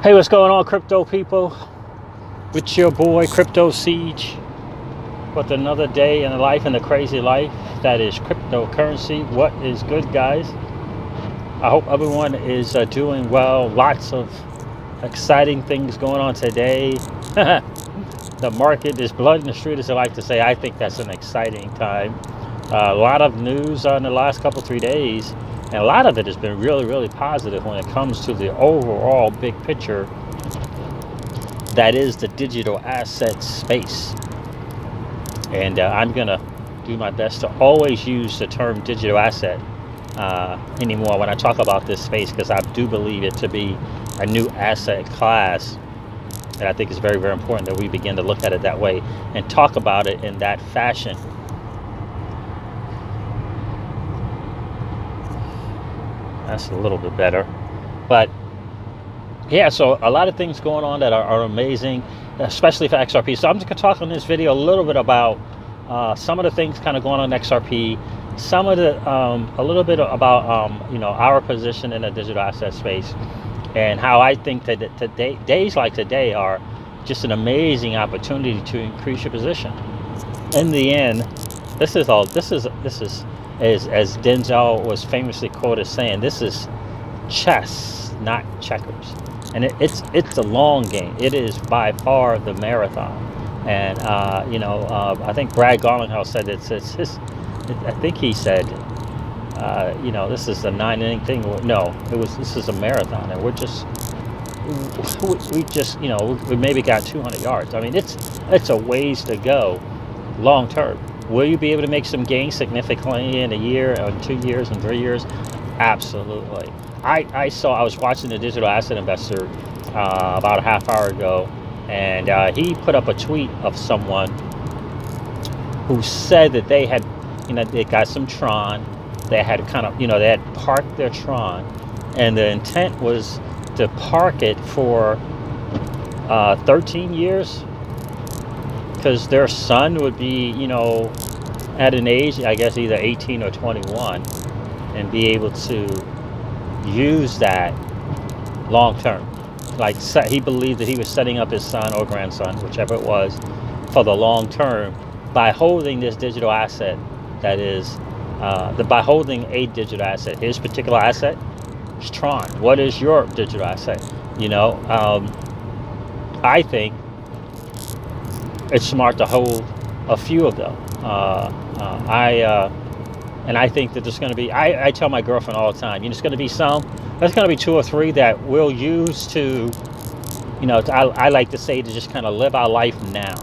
Hey, what's going on, crypto people? It's your boy, Crypto Siege, with another day in the life, in the crazy life that is cryptocurrency. What is good, guys? I hope everyone is doing well. Lots of exciting things going on today. The market is blood in the street, as I like to say. I think that's an exciting time. A lot of news in the last couple, 3 days, and a lot of it has been really, really positive when it comes to the overall big picture that is the digital asset space. And I'm going to do my best to always use the term digital asset anymore when I talk about this space, because I do believe it to be a new asset class. And I think it's very, very important that we begin to look at it that way and talk about it in that fashion. That's a little bit better. But yeah, so a lot of things going on that are amazing, especially for XRP. So I'm just going to talk on this video a little bit about some of the things kind of going on in XRP, some of the, a little bit about, our position in the digital asset space, and how I think that today, days like today are just an amazing opportunity to increase your position. In the end, this is as Denzel was famously quoted saying, this is chess, not checkers. And it's a long game. It is by far the marathon. And I think Brad Garlinghouse said I think he said, this is a 9-inning thing. No, this is a marathon, and we maybe got 200 yards. I mean, it's a ways to go, long term. Will you be able to make some gains significantly in a year, or 2 years, and 3 years? Absolutely. I was watching the Digital Asset Investor about a half hour ago, and he put up a tweet of someone who said that they had, they got some Tron. They had they had parked their Tron, and the intent was to park it for 13 years, because their son would be, at an age, I guess either 18 or 21, and be able to use that long term. Like, he believed that he was setting up his son or grandson, whichever it was, for the long term by holding this digital asset. That is, by holding a digital asset. His particular asset is Tron. What is your digital asset? I think it's smart to hold a few of them. And I think that there's going to be, I tell my girlfriend all the time, there's going to be there's going to be 2 or 3 that we'll use to, I like to say, to just kind of live our life now.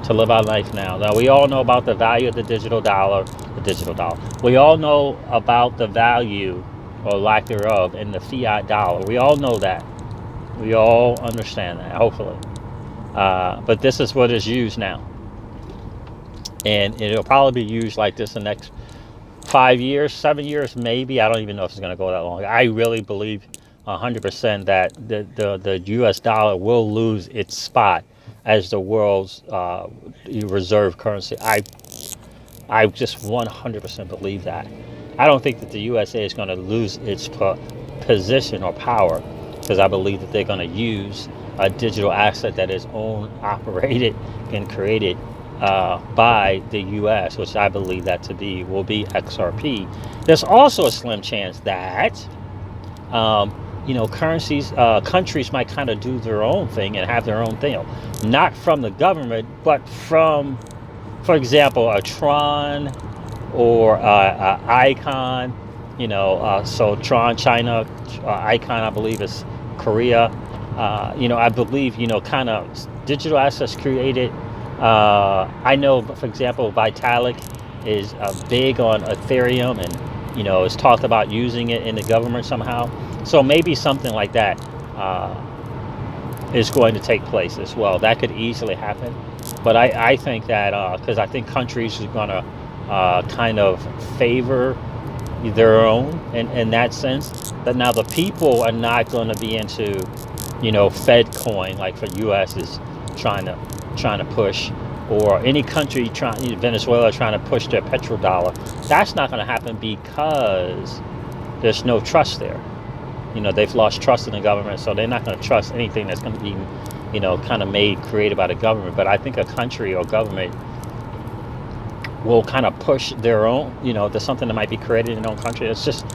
Now, we all know about the value of the digital dollar. We all know about the value, or lack thereof, in the fiat dollar. We all know that. We all understand that, hopefully. But this is what is used now. And it'll probably be used like this the next 5 years, 7 years, maybe. I don't even know if it's going to go that long. I really believe 100% that the U.S. dollar will lose its spot as the world's reserve currency. I just 100% believe that. I don't think that the USA is going to lose its position or power, because I believe that they're going to use a digital asset that is owned, operated, and created by the U.S., which I believe that will be XRP. There's also a slim chance that countries might kind of do their own thing and have their own thing, not from the government, but from, for example, a Tron or Icon. So Tron, China, Icon, I believe, is Korea. I believe, kind of digital assets created. I know, for example, Vitalik is big on Ethereum, and is talked about using it in the government somehow. So maybe something like that is going to take place as well. That could easily happen. But I think that, because I think countries are going to kind of favor their own in that sense. But now the people are not going to be into, Fed coin, like for U.S. is trying to push, or any country Venezuela trying to push their petrodollar. That's not going to happen, because there's no trust there. they've lost trust in the government, so they're not going to trust anything that's going to be, kind of created by the government. But I think a country or government will kind of push their own, there's something that might be created in their own country. It's just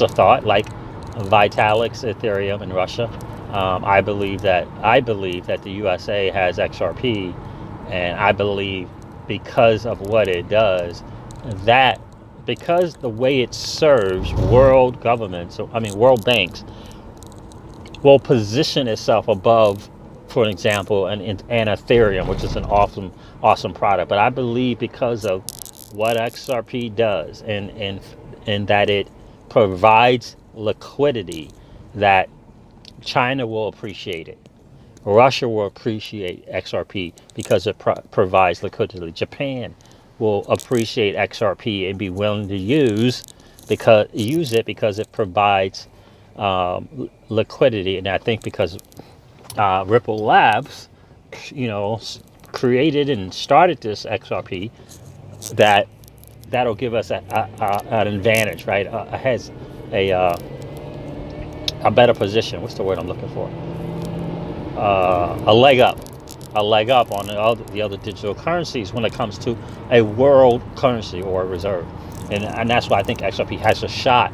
a thought, like Vitalik's Ethereum in Russia. I believe that the USA has XRP, and I believe because of what it does, that because the way it serves world governments, world banks, will position itself above, for an example, an Ethereum, which is an awesome product. But I believe because of what XRP does, and that it provides liquidity, that China will appreciate it. Russia will appreciate XRP because it provides liquidity. Japan will appreciate XRP and be willing to use it because it provides liquidity. And I think because Ripple Labs, created and started this XRP, that'll give us an advantage, right? A better position. What's the word I'm looking for? A leg up on the other digital currencies when it comes to a world currency or a reserve, and that's why I think XRP has a shot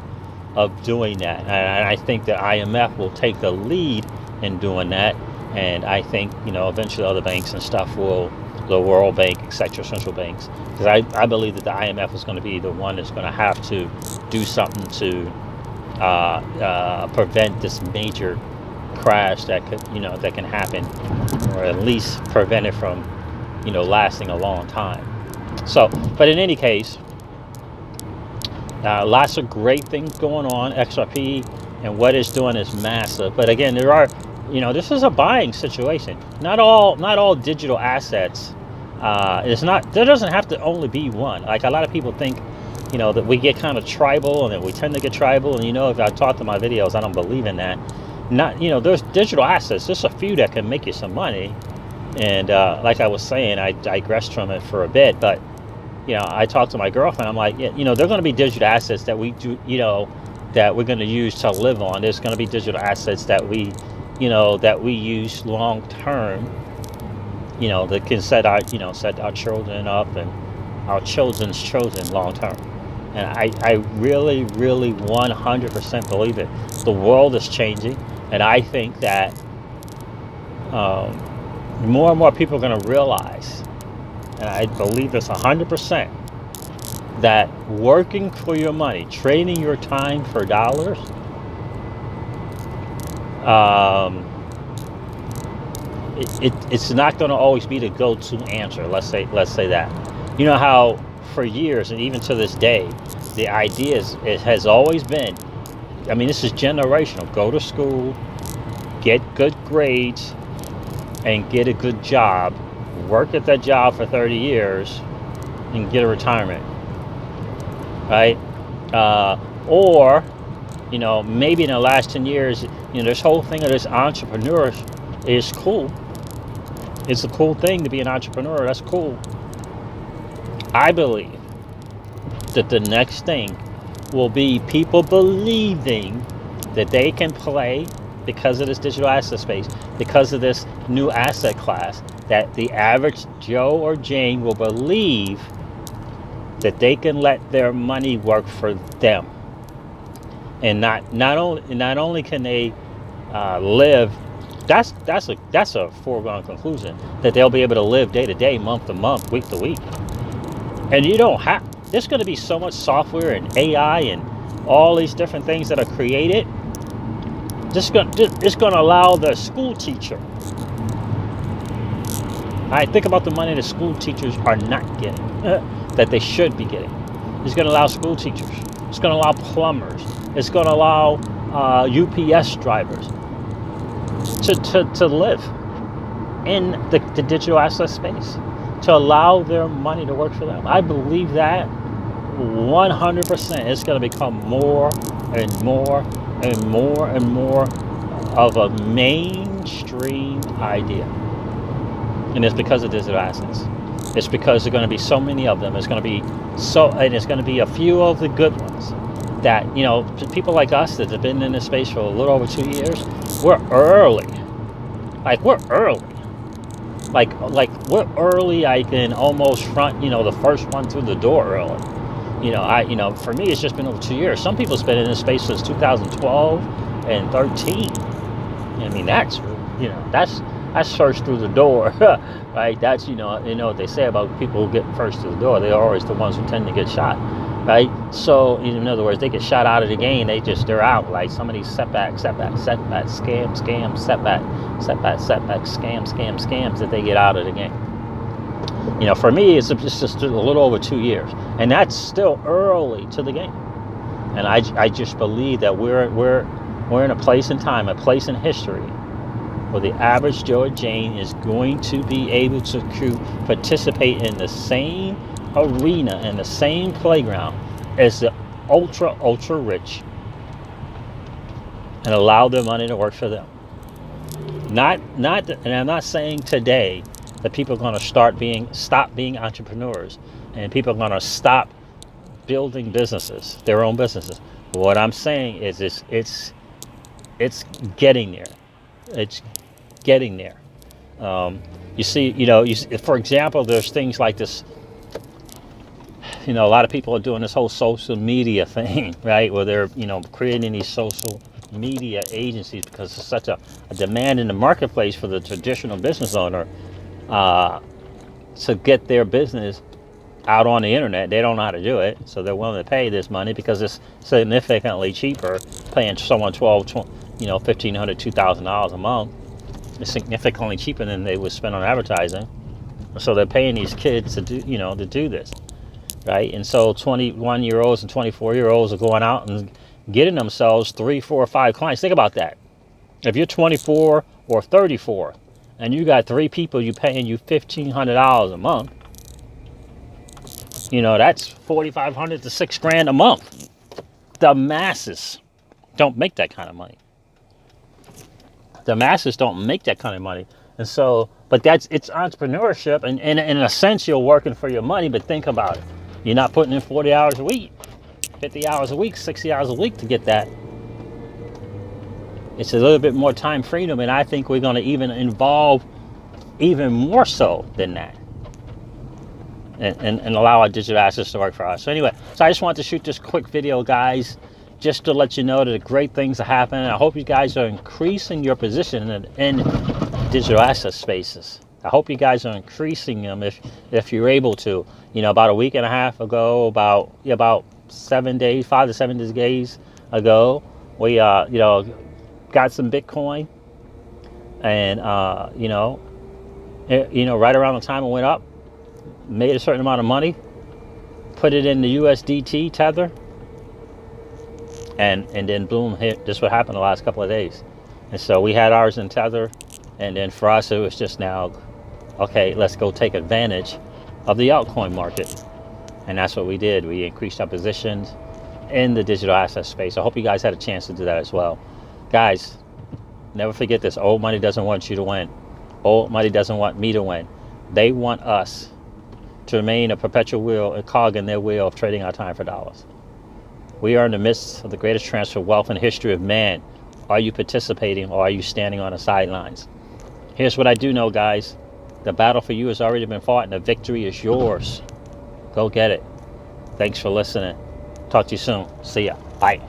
of doing that. And I think the IMF will take the lead in doing that, and I think eventually other banks and stuff the World Bank, etc., central banks, because I believe that the IMF is going to be the one that's going to have to do something to prevent this major crash that can happen, or at least prevent it from lasting a long time. So, but in any case, lots of great things going on. XRP and what it's doing is massive. But again, there are, this is a buying situation. Not all digital assets. There doesn't have to only be one. Like a lot of people think, that we get kind of tribal, and that we tend to get tribal. And if I talk to my videos, I don't believe in that. Not, there's digital assets. There's a few that can make you some money. And like I was saying, I digressed from it for a bit, but I talked to my girlfriend. I'm like, they're going to be digital assets that we do, that we're going to use to live on. There's going to be digital assets that we use long term, that can set our children up and our children's children long term. And I really, really 100% believe it. The world is changing, and I think that more and more people are going to realize, and I believe this 100%, that working for your money, trading your time for dollars, it's not going to always be the go-to answer. Let's say that. How for years and even to this day, the idea it has always been, this is generational. Go to school, get good grades, and get a good job. Work at that job for 30 years and get a retirement, right? Or, maybe in the last 10 years, this whole thing of this entrepreneur is cool. It's a cool thing to be an entrepreneur. That's cool. I believe that the next thing will be people believing that they can play because of this digital asset space, because of this new asset class, that the average Joe or Jane will believe that they can let their money work for them, and not only can they live. That's a foregone conclusion, that they'll be able to live day to day, month to month, week to week. And there's going to be so much software and AI and all these different things that are created. It's going to allow the school teacher. I think about the money that school teachers are not getting, that they should be getting. It's going to allow school teachers. It's going to allow plumbers. It's going to allow UPS drivers to live in the digital asset space, to allow their money to work for them. I believe that 100%. It's going to become more and more and more and more of a mainstream idea. And it's because of digital assets. It's because there are going to be so many of them. It's going to be and it's going to be a few of the good ones. that, people like us that have been in this space for a little over 2 years, we're early. Like, we're early. Like we're early. I can almost front, the first one through the door early. For me, it's just been over 2 years. Some people's been in this space since 2012 and 13. I mean, that's first through the door, right? That's, what they say about people who get first to the door. They're always the ones who tend to get shot, right? So, in other words, they get shot out of the game. They're out. Like some of these setbacks, scam, setback, scams that they get out of the game. For me, it's just a little over 2 years, and that's still early to the game. And I just believe that we're in a place in time, a place in history, where the average Joe or Jane is going to be able to participate in the same arena and the same playground as the ultra rich, and allow their money to work for them. And I'm not saying today that people are going to stop being entrepreneurs, and people are going to stop building businesses, their own businesses. What I'm saying is it's getting there. It's getting there. You see, for example, there's things like this. A lot of people are doing this whole social media thing, right? Where they're, creating these social media agencies because there's such a demand in the marketplace for the traditional business owner to get their business out on the internet. They don't know how to do it, so they're willing to pay this money because it's significantly cheaper. Paying someone $1,500, $2,000 a month is significantly cheaper than they would spend on advertising. So they're paying these kids to do this, right? And so 21-year-olds and 24-year-olds are going out and getting themselves 3, 4, 5 clients. Think about that. If you're 24 or 34 and you got 3 people paying you $1,500 a month, that's $4,500 to $6,000 a month. The masses don't make that kind of money. And so, but it's entrepreneurship, and in a sense, you're working for your money. But think about it. You're not putting in 40 hours a week, 50 hours a week, 60 hours a week to get that. It's a little bit more time freedom, and I think we're going to even involve even more so than that. And allow our digital assets to work for us. So anyway, I just wanted to shoot this quick video, guys, just to let you know that great things are happening. I hope you guys are increasing your position in digital asset spaces. I hope you guys are increasing them if you're able to. About a week and a half ago, about 7 days, 5 to 7 days ago, we got some Bitcoin, and right around the time it went up, made a certain amount of money, put it in the USDT tether, and then boom, this what happened the last couple of days. And so we had ours in tether, and then for us it was just now, okay, let's go take advantage of the altcoin market. And that's what we did. We increased our positions in the digital asset space. I hope you guys had a chance to do that as well. Guys, never forget this. Old money doesn't want you to win. Old money doesn't want me to win. They want us to remain a perpetual wheel, a cog in their wheel of trading our time for dollars. We are in the midst of the greatest transfer of wealth in the history of man. Are you participating, or are you standing on the sidelines? Here's what I do know, guys. The battle for you has already been fought, and the victory is yours. Go get it. Thanks for listening. Talk to you soon. See ya. Bye.